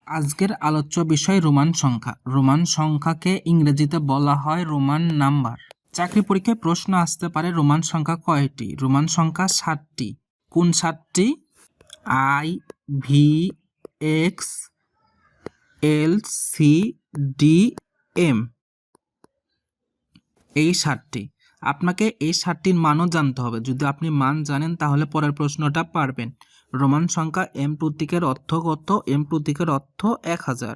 আজকের আলোচ্য বিষয় রোমান সংখ্যা। রোমান সংখ্যাকে ইংরেজিতে বলা হয় রোমান নাম্বার। চাকরি পরীক্ষায় প্রশ্ন আসতে পারে রোমান সংখ্যা কয়টি? রোমান সংখ্যা 7টি। কোন 7টি? I, V, X, L, C, D, M, এই 7টি। আপনাকে এই 7টির মানও জানতে হবে। যদি আপনি মান জানেন তাহলে পরের প্রশ্নটা পারবেন। রোমান সংখ্যা এম প্রতীকের অর্থ কত? এম প্রতীকের অর্থ 1000।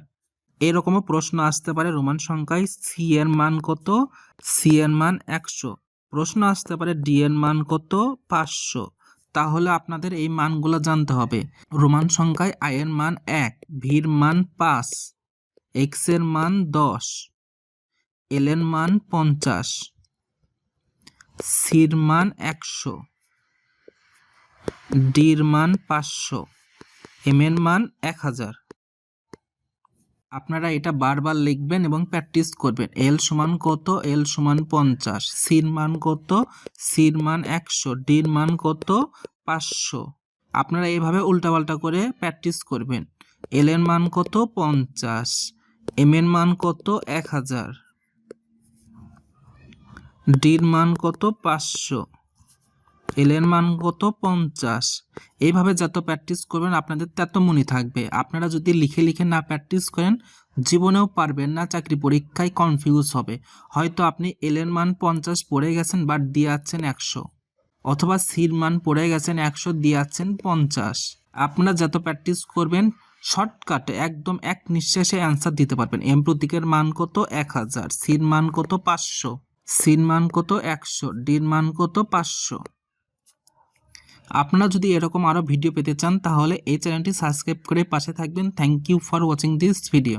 এরকমও প্রশ্ন আসতে পারে রোমান সংখ্যায় সি এর মান কত? সি এর মান 100। প্রশ্ন আসতে পারে ডি এর মান কত? 500। তাহলে আপনাদের এই মানগুলো জানতে হবে। রোমান সংখ্যায় আই এর মান 1, ভির মান 5, এক্স এর মান 10, এল এর মান 50, সির মান 100, ডির মান 500, এম এর মান 1000। আপনারা এটা বারবার লিখবেন এবং প্র্যাকটিস করবেন। এল সমান কত? এল সমান 50। সির মান কত? সির মান 100। ডির মান কত? 500। আপনারা এইভাবে উল্টাপাল্টা করে প্র্যাকটিস করবেন। এল এর মান কত? 50। এম এর মান কত? 1000। ডির মান কত? 500। এল এর মান কত? 50। এইভাবে যত প্র্যাকটিস করবেন আপনাদের তত মনে থাকবে। আপনারা যদি লিখে লিখে না প্র্যাকটিস করেন জীবনেও পারবেন না, চাকরি পরীক্ষায় কনফিউজ হবে। হয়তো আপনি এল এর মান 50 পড়ে গেছেন বাট দিয়ে আছেন 100, অথবা সির মান পড়ে গেছেন 100 দিয়ে আছেন 50। আপনারা যত প্র্যাকটিস করবেন শর্টকাটে একদম এক নিঃশ্বাসে অ্যান্সার দিতে পারবেন। এম প্রতীকের মান কত? 1000। সির মান কত? 500। সির মান কত? 100। ডির মান কত? 500। আপনারা যদি এরকম আরও ভিডিও পেতে চান তাহলে এই চ্যানেলটি সাবস্ক্রাইব করে পাশে থাকবেন। Thank you for watching this video.